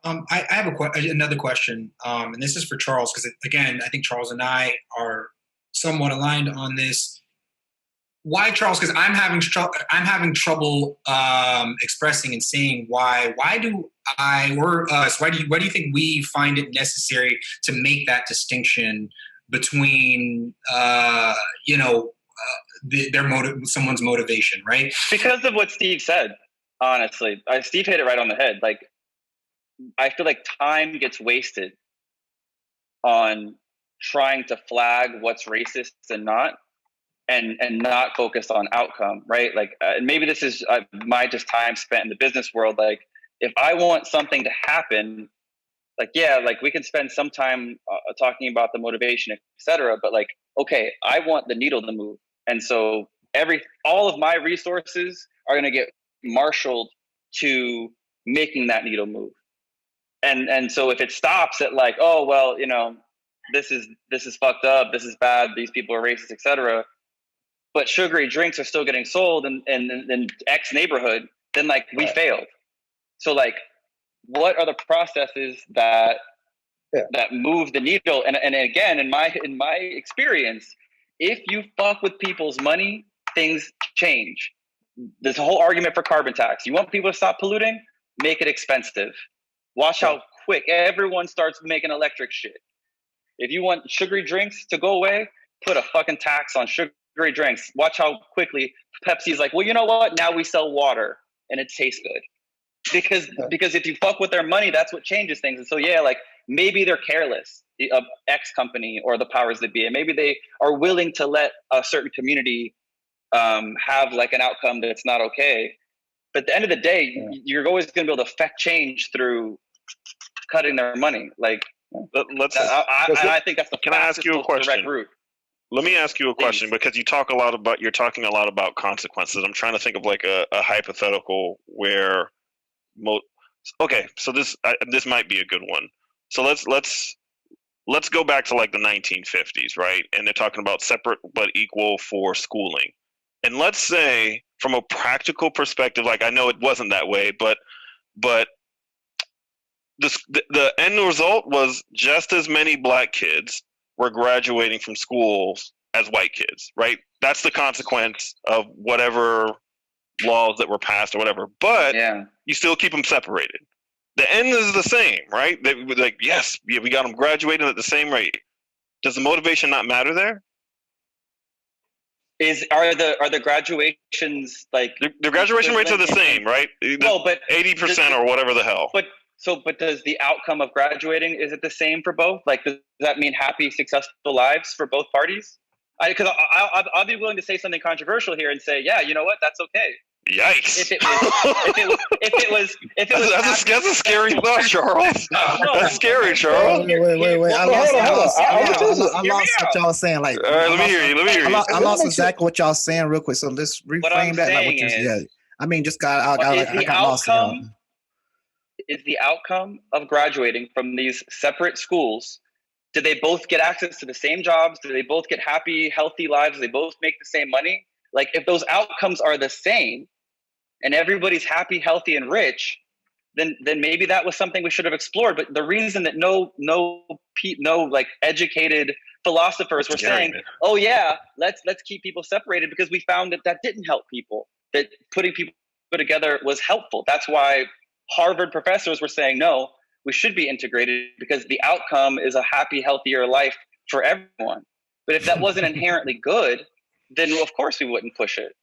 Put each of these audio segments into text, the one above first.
I have another question, and this is for Charles because again, I think Charles and I are somewhat aligned on this. Why, Charles? Because I'm having trouble expressing and saying why. Why do I or us? Why do you think we find it necessary to make that distinction between someone's motivation, right? Because of what Steve said. Honestly, Steve hit it right on the head. Like, I feel like time gets wasted on trying to flag what's racist and not, and not focused on outcome, right? Like, and maybe this is my just time spent in the business world. Like, if I want something to happen, like, yeah, like we can spend some time talking about the motivation, etc. But like, okay, I want the needle to move, and so all of my resources are going to get marshaled to making that needle move. And so if it stops at like, oh well, this is fucked up, this is bad, these people are racist, etc., but sugary drinks are still getting sold in X neighborhood, then like we failed. So like, what are the processes that move the needle? And again, in my experience, if you fuck with people's money, things change. There's a whole argument for carbon tax. You want people to stop polluting? Make it expensive. Watch how quick everyone starts making electric shit. If you want sugary drinks to go away, put a fucking tax on sugary drinks. Watch how quickly Pepsi's like, well, you know what? Now we sell water and it tastes good. Because if you fuck with their money, that's what changes things. And so, yeah, like maybe they're careless of X company or the powers that be. And maybe they are willing to let a certain community have like an outcome that's not okay. But at the end of the day, you're always going to be able to affect change through cutting their money. Like, I think that's the Can I ask you a question? Route. Let me ask you a question, because you're talking a lot about consequences. I'm trying to think of like a hypothetical where, okay, so this might be a good one. So let's go back to like the 1950s, right? And they're talking about separate but equal for schooling. And let's say, from a practical perspective, like I know it wasn't that way, but the end result was just as many black kids were graduating from schools as white kids, right? That's the consequence of whatever laws that were passed or whatever. But you still keep them separated. The end is the same, right? They like, yes, we got them graduating at the same rate. Does the motivation not matter there? Are the graduations like the graduation rates are the same, right? No, but 80% or whatever the hell. But does the outcome of graduating, is it the same for both? Like, does that mean happy, successful lives for both parties? Because I'll be willing to say something controversial here and say, yeah, you know what, that's okay. Yikes! If it was, that's a scary thought, Charles. That's scary, Charles. Wait. I lost what y'all was saying. Like, all right, let me hear you. I lost exactly what y'all was saying real quick. So let's reframe that. Like what you said. I mean, just I got lost. Is the outcome of graduating from these separate schools? Do they both get access to the same jobs? Do they both get happy, healthy lives? Do they both make the same money? Like, if those outcomes are the same, and everybody's happy, healthy, and rich, then maybe that was something we should have explored. But the reason that no like educated philosophers were saying, "Oh yeah, let's keep people separated," because we found that didn't help people. That putting people together was helpful. That's why Harvard professors were saying, "No, we should be integrated because the outcome is a happy, healthier life for everyone." But if that wasn't inherently good, then of course we wouldn't push it.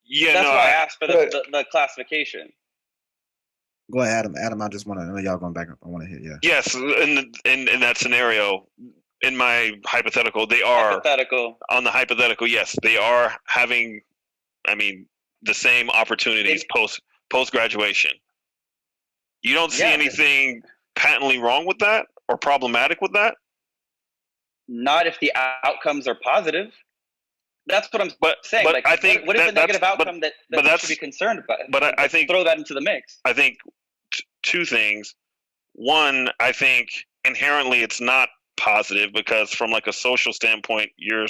Yeah, that's why I asked for the classification. Go ahead, Adam. I just want to know y'all going back up. I want to hear. Yes, in that scenario, in my hypothetical, they are on the hypothetical. Yes, they are having, the same opportunities post graduation. You don't see anything patently wrong with that or problematic with that? Not if the outcomes are positive. That's what I'm saying. But I think what is the negative outcome that we should be concerned about? But I think throw that into the mix. I think two things. One, I think inherently it's not positive because from like a social standpoint, you're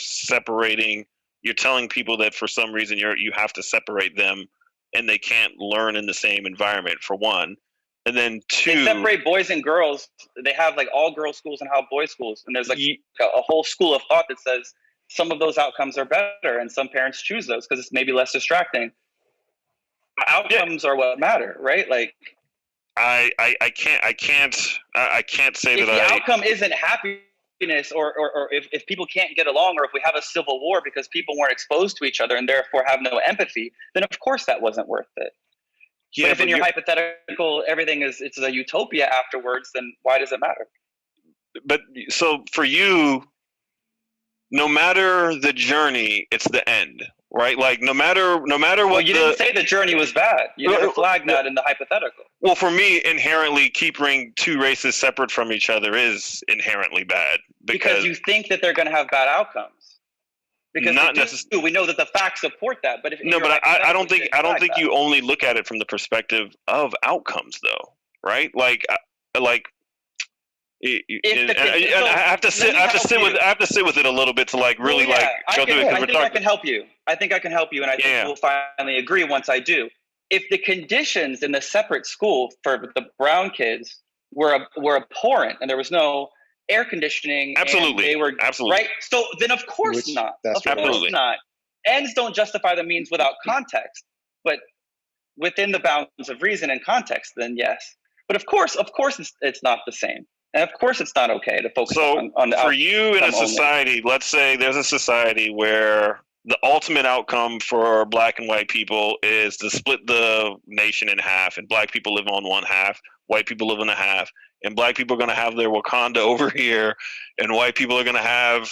telling people that for some reason you have to separate them and they can't learn in the same environment, for one. And then two, they separate boys and girls. They have like all girls schools and how boys schools. And there's like a whole school of thought that says some of those outcomes are better and some parents choose those because it's maybe less distracting. Outcomes are what matter, right? Like I can't say if that the outcome isn't happiness or if people can't get along or if we have a civil war because people weren't exposed to each other and therefore have no empathy, then of course that wasn't worth it. Yeah, but if in your hypothetical everything it's a utopia afterwards, then why does it matter? But so for you, no matter the journey, it's the end, right? Like no matter what. You didn't say the journey was bad. You never flagged that in the hypothetical. Well, for me, inherently keeping two races separate from each other is inherently bad because you think that they're going to have bad outcomes. Because not necessarily. We know that the facts support that, but I don't think you only look at it from the perspective of outcomes, though, right? I have to sit with it a little bit to really go through it. I think I can help you. I think I can help you, and I think we'll finally agree once I do. If the conditions in the separate school for the brown kids were abhorrent, and there was no air conditioning, absolutely, they were right. So then, of course not. Of course not. Ends don't justify the means without context, but within the bounds of reason and context, then yes. But of course, it's not the same. And of course, it's not okay to focus on the for you in a society, let's say there's a society where the ultimate outcome for black and white people is to split the nation in half, and black people live on one half, white people live on a half, and black people are going to have their Wakanda over here, and white people are going to have,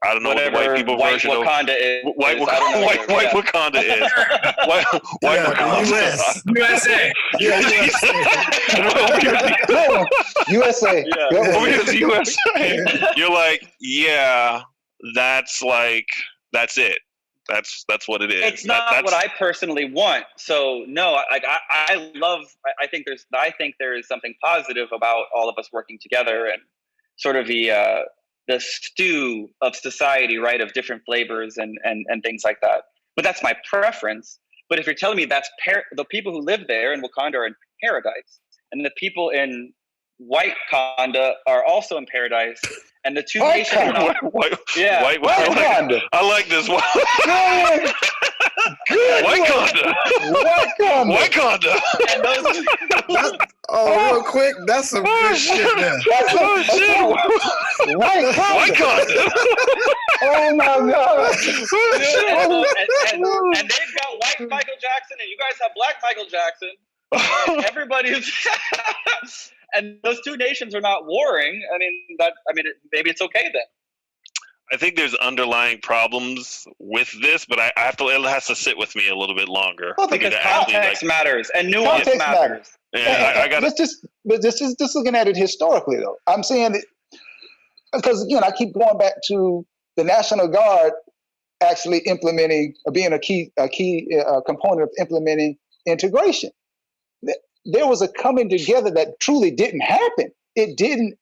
I don't know what the white people version of Wakanda is. White Wakanda is. White Wakanda. USA. USA. Over here to USA. You're like, yeah, that's it. That's what it is. It's not what I personally want. So no, I think there is something positive about all of us working together and sort of the stew of society, right, of different flavors and things like that. But that's my preference. But if you're telling me that's the people who live there in Wakanda are in paradise, and the people in white Wakanda are also in paradise, and the two nations are not. White Wakanda. I like this one. White Wakanda. And those. Real quick, that's some good shit there. White Wakanda. Oh my God. And they've got white Michael Jackson, and you guys have black Michael Jackson. And everybody's and those two nations are not warring. Maybe it's okay then. I think there's underlying problems with this, but it has to sit with me a little bit longer. Well, because context matters and nuance matters. Yeah, I got it. Just looking at it historically, though. I'm saying that because again, I keep going back to the National Guard actually being a key component of implementing integration. There was a coming together that truly didn't happen. It didn't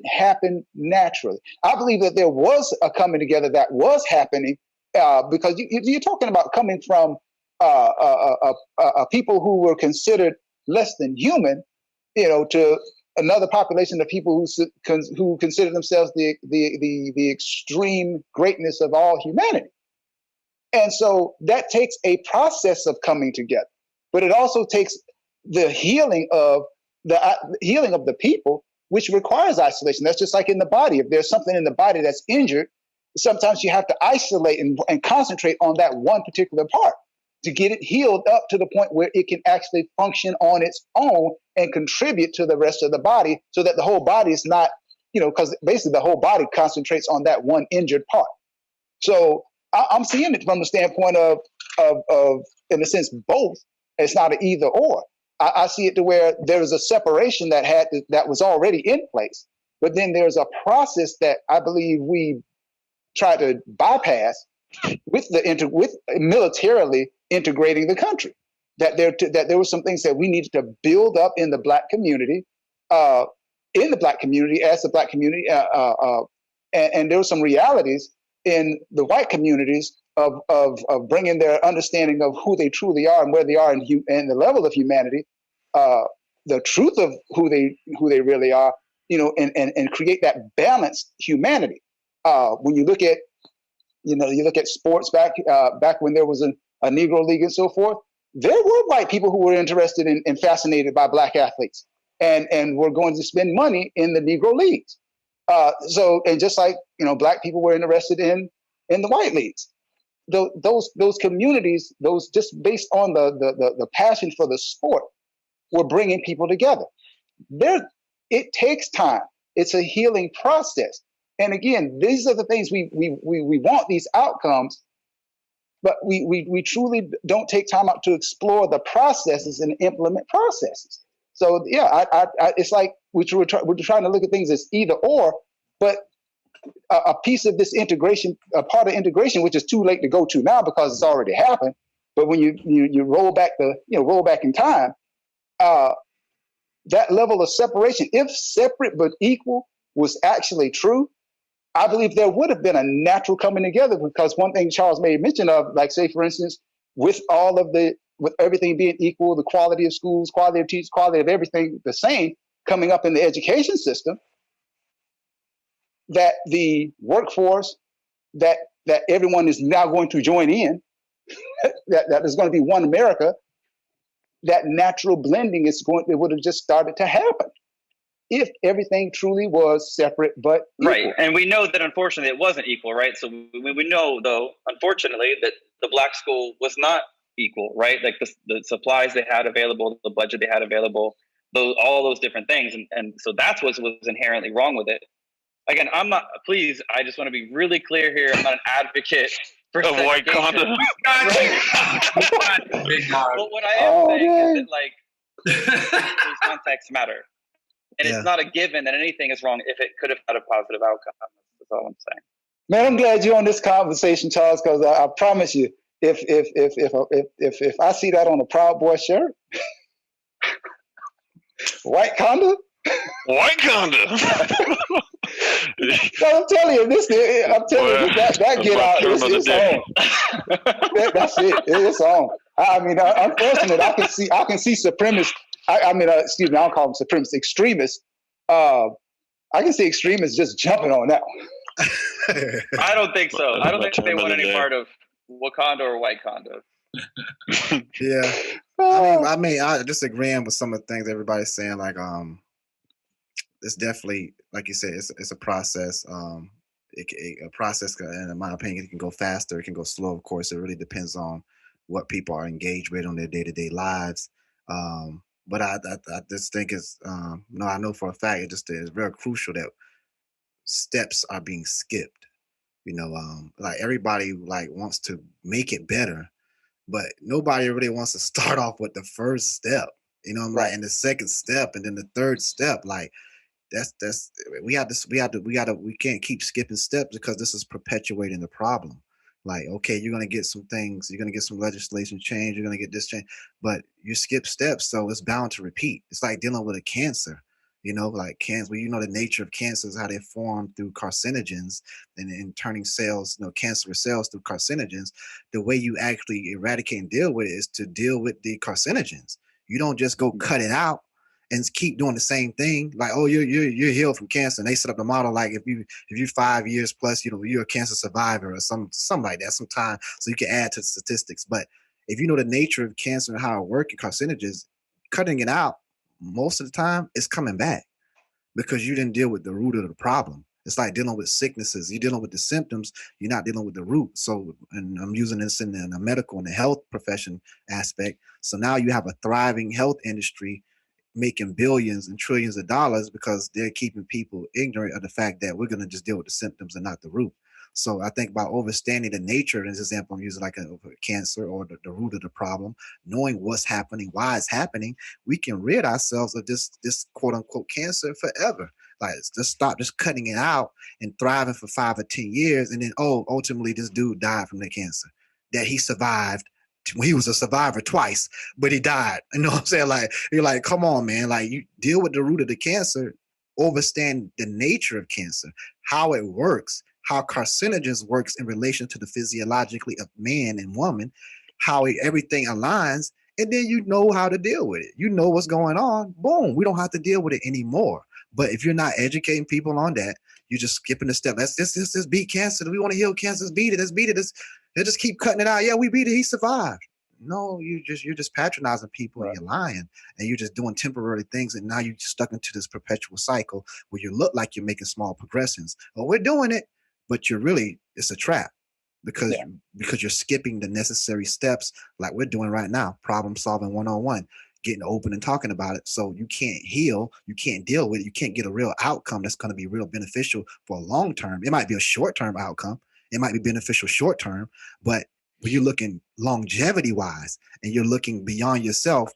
happen naturally. I believe that there was a coming together that was happening because you're talking about coming from people who were considered less than human, to another population of people who consider themselves the extreme greatness of all humanity. And so that takes a process of coming together, but it also takes the healing of the people, which requires isolation. That's just like in the body. If there's something in the body that's injured, sometimes you have to isolate and concentrate on that one particular part to get it healed up to the point where it can actually function on its own and contribute to the rest of the body, so that the whole body is not, because basically the whole body concentrates on that one injured part. So I'm seeing it from the standpoint of in a sense, both. It's not an either or. I see it to where there is a separation that was already in place, but then there's a process that I believe we try to bypass with militarily integrating the country. That there were some things that we needed to build up in the black community, as the black community, and there were some realities in the white communities of bringing their understanding of who they truly are and where they are in the level of humanity the truth of who they really are, and create that balanced humanity. When you look at sports back when there was a Negro League and so forth, there were white people who were interested in and fascinated by black athletes and were going to spend money in the Negro Leagues. And just like, black people were interested in the white leagues. Those communities, those just based on the passion for the sport, were bringing people together. It takes time. It's a healing process. And again, these are the things we want, these outcomes, but we truly don't take time out to explore the processes and implement processes. So yeah, it's like we're trying to look at things as either or, but a piece of this integration, a part of integration, which is too late to go to now because it's already happened. But when you roll back in time, that level of separation, if separate but equal, was actually true, I believe there would have been a natural coming together, because one thing Charles made mention of, like, say, for instance, with everything being equal, the quality of schools, quality of teachers, quality of everything the same coming up in the education system, that the workforce that everyone is now going to join in, that is going to be one America, that natural blending it would have just started to happen if everything truly was separate but equal. Right. And we know that unfortunately it wasn't equal, right? So we know, though, unfortunately, that the black school was not equal, right? Like the supplies they had available, the budget they had available, all those different things. And so that's what was inherently wrong with it. Again, I just want to be really clear here. I'm not an advocate for white conduct. But what I am saying is that, like, those contexts matter. And it's not a given that anything is wrong if it could have had a positive outcome. That's all I'm saying. Man, I'm glad you're on this conversation, Charles, because I promise you, if I see that on a Proud Boy shirt, white conduct. White conduct. I'm telling you, that get out. It's on. That's it. It's on. I mean, unfortunately, I can see supremacists. Excuse me, I don't call them supremacists, extremists. I can see extremists just jumping on that one. I don't think so. I don't think they want any part of Wakanda or white conduct. Yeah. I disagreeing with some of the things everybody's saying. Like, it's definitely, like you said, it's a process. A process, and in my opinion, it can go faster, it can go slow. Of course, it really depends on what people are engaged with on their day-to-day lives. But I just think I know for a fact it's very crucial that steps are being skipped. Like everybody wants to make it better, but nobody really wants to start off with the first step. Right. And the second step, and then the third step. Like we can't keep skipping steps, because this is perpetuating the problem. Like, okay, you're going to get some things, you're going to get some legislation change, you're going to get this change, but you skip steps, so it's bound to repeat. It's like dealing with a cancer, like cancer. The nature of cancer is how they form through carcinogens and turning cells, cancerous cells through carcinogens. The way you actually eradicate and deal with it is to deal with the carcinogens. You don't just go cut it out and keep doing the same thing. Like, oh, you're healed from cancer. And they set up the model like if you're 5 years plus, you're a cancer survivor or something like that, sometime, so you can add to the statistics. But if you know the nature of cancer and how it works, and carcinogens, cutting it out most of the time is coming back, because you didn't deal with the root of the problem. It's like dealing with sicknesses. You're dealing with the symptoms. You're not dealing with the root. So, and I'm using this in the medical and the health profession aspect. So now you have a thriving health industry making billions and trillions of dollars, because they're keeping people ignorant of the fact that we're going to just deal with the symptoms and not the root. So I think by understanding the nature, in this example, I'm using like a cancer or the root of the problem, knowing what's happening, why it's happening, we can rid ourselves of this quote unquote cancer forever. Like, just stop just cutting it out and thriving for 5 or 10 years. And then, ultimately this dude died from the cancer that he survived. He was a survivor twice, but he died. You know what I'm saying? Like, you're like, come on, man. Like, you deal with the root of the cancer, understand the nature of cancer, how it works, how carcinogens works in relation to the physiologically of man and woman, how everything aligns, and then you know how to deal with it. You know what's going on. Boom, we don't have to deal with it anymore. But if you're not educating people on that, you're just skipping the step. Let's just beat cancer. We want to heal cancer. Let's beat it. Let's beat it. They just keep cutting it out. Yeah, we beat it. He survived. No, you're just patronizing people, and you're lying, and you're just doing temporary things, and now you're stuck into this perpetual cycle where you look like you're making small progressions. Oh, we're doing it, but it's a trap because you're skipping the necessary steps like we're doing right now, problem solving 101, getting open and talking about it. So you can't heal, you can't deal with it, you can't get a real outcome that's going to be real beneficial for a long term. It might be a short term outcome, it might be beneficial short term, but when you're looking longevity wise and you're looking beyond yourself,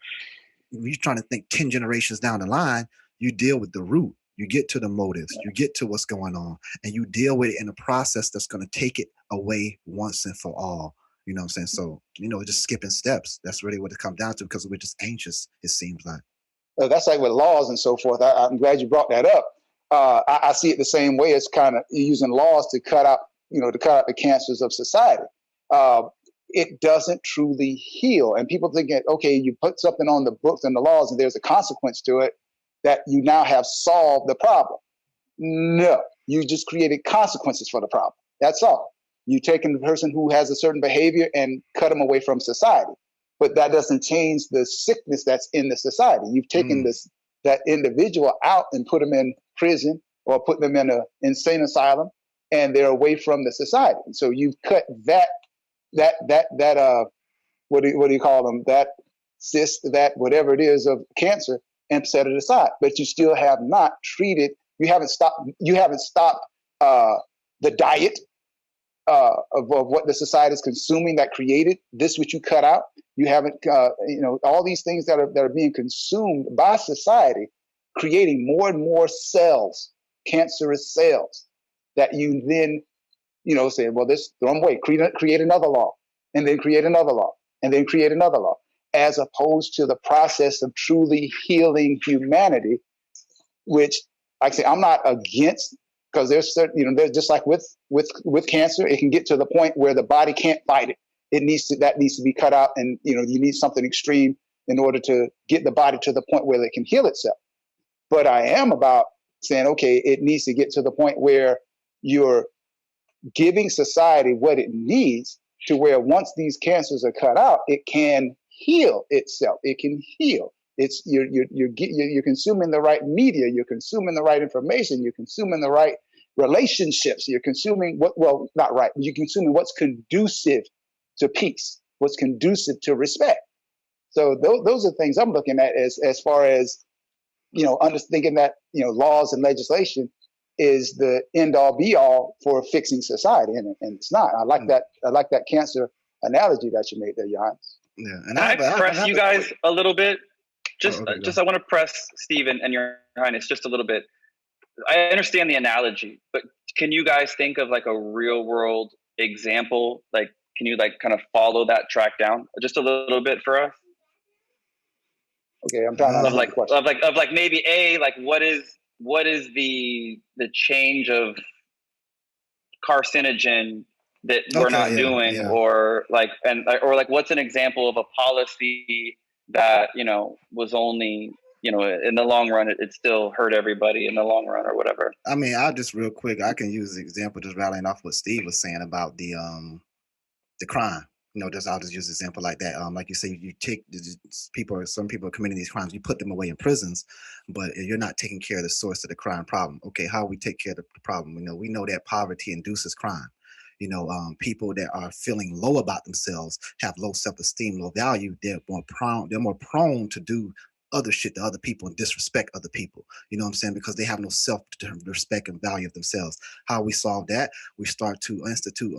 when you're trying to think 10 generations down the line, you deal with the root, you get to the motives, you get to what's going on, and you deal with it in a process that's going to take it away once and for all. You know what I'm saying? So, just skipping steps. That's really what it comes down to, because we're just anxious, it seems like. That's like with laws and so forth. I'm glad you brought that up. I see it the same way. It's kind of using laws to cut out the cancers of society. It doesn't truly heal. And people think, okay, you put something on the books and the laws and there's a consequence to it, that you now have solved the problem. No, you just created consequences for the problem. That's all. You taking the person who has a certain behavior and cut them away from society. But that doesn't change the sickness that's in the society. You've taken that individual out and put them in prison or put them in an insane asylum, and they're away from the society. And so you've cut that what do you call them? That cyst, that whatever it is of cancer, and set it aside. But you still have not treated. You haven't stopped the diet of what the society is consuming that created this, which you cut out. You haven't, all these things that are being consumed by society, creating more and more cells, cancerous cells, that you then, say, well, this throw them away, create another law, and then create another law, and then create another law, as opposed to the process of truly healing humanity, which, like I say, I'm not against, because there's certain, there's just like with cancer, it can get to the point where the body can't fight it. That needs to be cut out, and you need something extreme in order to get the body to the point where it can heal itself. But I am about saying, okay, it needs to get to the point where you're giving society what it needs, to where once these cancers are cut out, it can heal itself. It can heal. It's you're consuming the right media, you're consuming the right information, you're consuming the right relationships, you're consuming you're consuming what's conducive to peace, what's conducive to respect. So those are things I'm looking at as far as thinking that laws and legislation is the end all be all for fixing society, and it's not. I like that cancer analogy that you made there, Johannes. Yeah, and I press you guys a little bit. I want to press Stephen and Your Highness just a little bit. I understand the analogy, but can you guys think of like a real world example? Like, can you kind of follow that track down just a little bit for us? Okay, I'm trying to of maybe what is the change of carcinogen that we're not doing, or what's an example of a policy that was only in the long run it still hurt everybody in the long run or whatever. I mean, I'll just real quick, I can use the example just rallying off what Steve was saying about the crime. I'll just use an example like that. Like you say, you take some people are committing these crimes, you put them away in prisons, but you're not taking care of the source of the crime problem. Okay, how we take care of the problem? We know that poverty induces crime. People that are feeling low about themselves, have low self-esteem, low value, they're more prone to do other shit to other people and disrespect other people. You know what I'm saying? Because they have no self-respect and value of themselves. How we solve that? We start to institute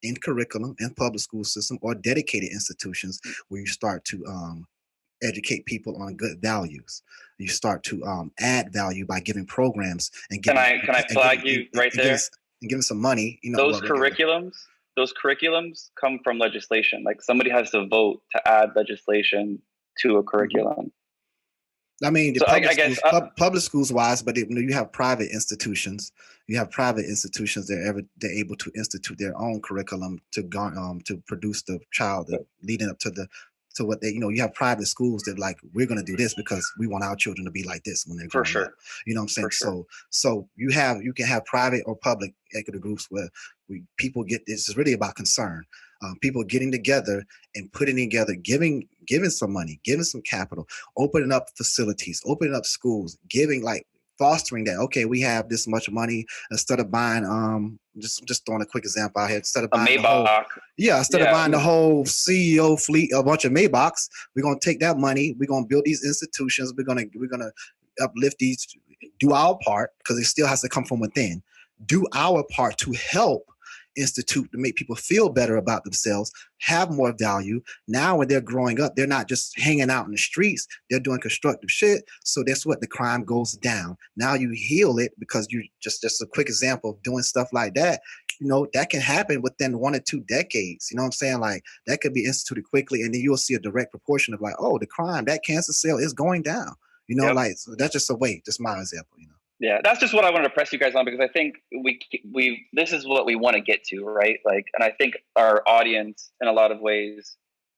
in curriculum, in public school system, or dedicated institutions where you start to educate people on good values. You start to add value by giving programs and giving. Can I flag you right there? And give them some money. Those curriculums come from legislation. Like somebody has to vote to add legislation to a curriculum. I mean, public schools wise, but you have private institutions. You have private institutions they're able to institute their own curriculum to produce the child leading up to to what they, you have private schools that like, we're going to do this because we want our children to be like this when they're For growing sure. up. You know what I'm saying? For sure. So you can have private or public equity groups where people get, this is really about concern. People getting together and putting together, giving some money, giving some capital, opening up facilities, opening up schools, giving, like, fostering that. Okay, we have this much money. Instead of buying, just throwing a quick example out here. Instead of A buying Maybach. instead of buying the whole CEO fleet, a bunch of Maybachs, we're gonna take that money. We're gonna build these institutions. We're gonna uplift these. Do our part, because it still has to come from within. Do our part to help institute, to make people feel better about themselves, have more value. Now when they're growing up, they're not just hanging out in the streets, they're doing constructive shit. So that's what the crime goes down. Now you heal it, because you just a quick example of doing stuff like that. That can happen within 1 or 2 decades. You know what I'm saying? Like, that could be instituted quickly, and then you'll see a direct proportion of like, oh, the crime, that cancer cell is going down. Yep. Like, so that's just a way, just my example, Yeah, that's just what I wanted to press you guys on, because I think we this is what we want to get to, right? Like, and I think our audience in a lot of ways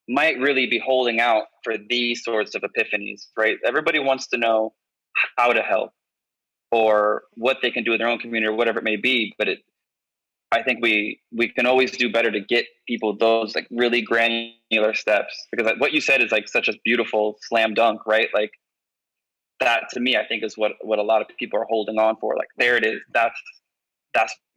might really be holding out for these sorts of epiphanies, right? Everybody wants to know how to help or what they can do in their own community or whatever it may be, but I think we can always do better to get people those like really granular steps, because like what you said is like such a beautiful slam dunk, right? Like, that to me, I think, is what a lot of people are holding on for. Like, there it is. That's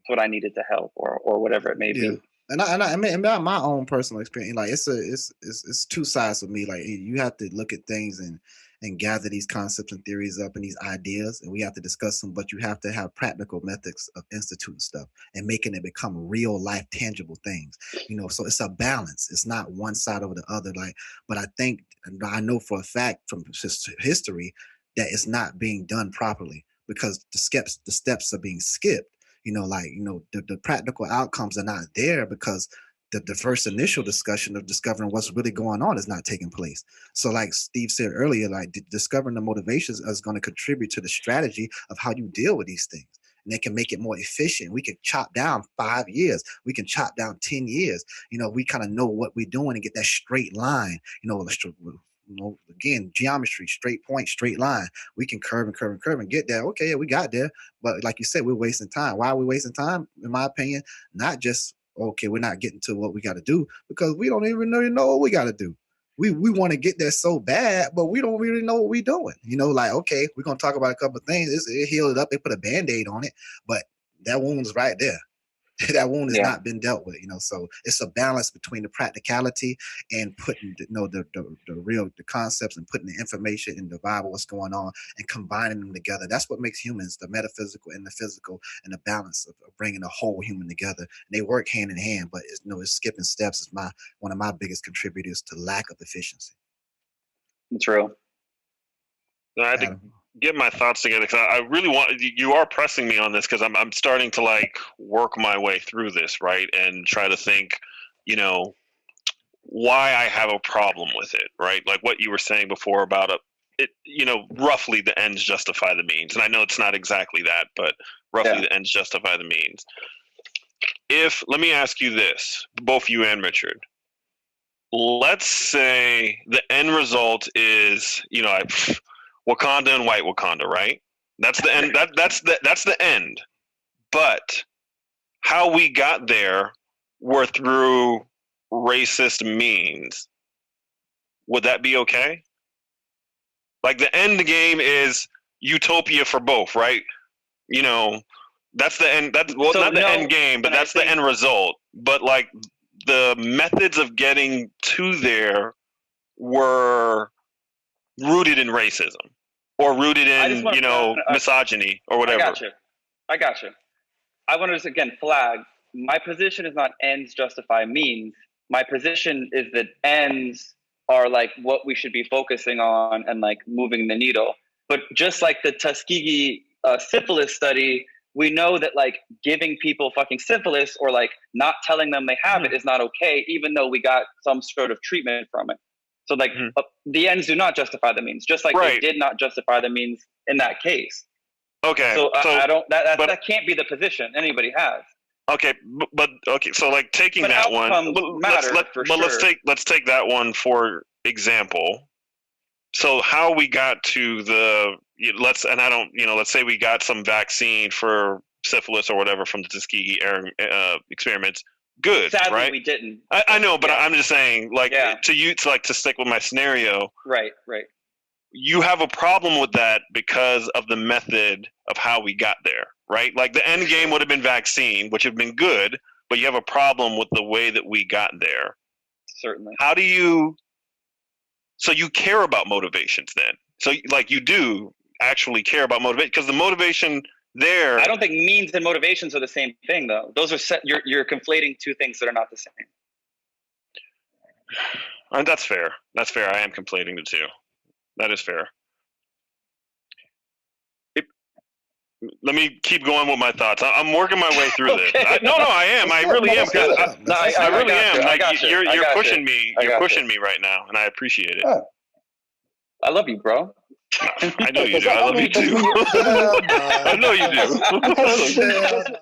what I needed to help, or whatever it may be. And I mean, my own personal experience, like, it's two sides of me. Like, you have to look at things and gather these concepts and theories up and these ideas, and we have to discuss them. But you have to have practical methods of instituting stuff and making it become real life, tangible things. So it's a balance. It's not one side over the other. Like, but I think, and I know for a fact from history, that it's not being done properly, because the steps are being skipped. The practical outcomes are not there, because the first initial discussion of discovering what's really going on is not taking place. So like Steve said earlier, like, discovering the motivations is going to contribute to the strategy of how you deal with these things. And they can make it more efficient. We can chop down 5 years. We can chop down 10 years. We kind of know what we're doing and get that straight line. Again, geometry, straight point, straight line. We can curve and get there. Okay, yeah, we got there. But like you said, we're wasting time. Why are we wasting time? In my opinion, not just, okay, we're not getting to what we got to do, because we don't even really know what we got to do. We want to get there so bad, but we don't really know what we're doing. Like, okay, we're going to talk about a couple of things. It healed it up. They put a Band-Aid on it, but that wound's right there. That wound has not been dealt with, so it's a balance between the practicality and putting the concepts and putting the information in the Bible, what's going on, and combining them together. That's what makes humans, the metaphysical and the physical, and the balance of bringing the whole human together. And they work hand in hand, but it's skipping steps is one of my biggest contributors to lack of efficiency. True. No, I think get my thoughts together, because I really want, you are pressing me on this, because I'm starting to like work my way through this, right, and try to think why I have a problem with it, right? Like what you were saying before about roughly the ends justify the means, and I know it's not exactly that, but roughly the ends justify the means. Let me ask you this, both you and Richard, let's say the end result is Wakanda and white Wakanda, right? That's the end. That's the end. But how we got there were through racist means. Would that be okay? Like, the end game is utopia for both, right? That's the end. Not the end game, but that's the end result. But like, the methods of getting to there were rooted in racism, or rooted in misogyny, or whatever. I got you. I want to just again flag, my position is not ends justify means. My position is that ends are like what we should be focusing on and like moving the needle. But just like the Tuskegee syphilis study, we know that like giving people fucking syphilis or like not telling them they have it is not okay, even though we got some sort of treatment from it. So like the ends do not justify the means, just like they did not justify the means in that case. Okay. So I don't, that can't be the position anybody has. Okay, but okay, so like taking that one, let's take that one for example, so how we got to the let's say we got some vaccine for syphilis or whatever from the Tuskegee experiments. Good, Sadly, right? we didn't. I know, but Yeah. I'm just saying, like, Yeah. to stick with my scenario. Right. You have a problem with that because of the method of how we got there, right? Like the end game would have been vaccine, which have been good, but you have a problem with the way that we got there. Certainly. How do you? So you care about motivations then? So like you do actually care about motivation because the motivation there. I don't think means and motivations are the same thing, though. Those are you're conflating two things that are not the same. That's fair. That's fair. I am conflating the two. That is fair. Let me keep going with my thoughts. I'm working my way through Okay. this. No, I am. I really am. I really am. Like you're pushing me. You're pushing me right now, and I appreciate it. I love you, bro. I know you do. I love you too. I know you do.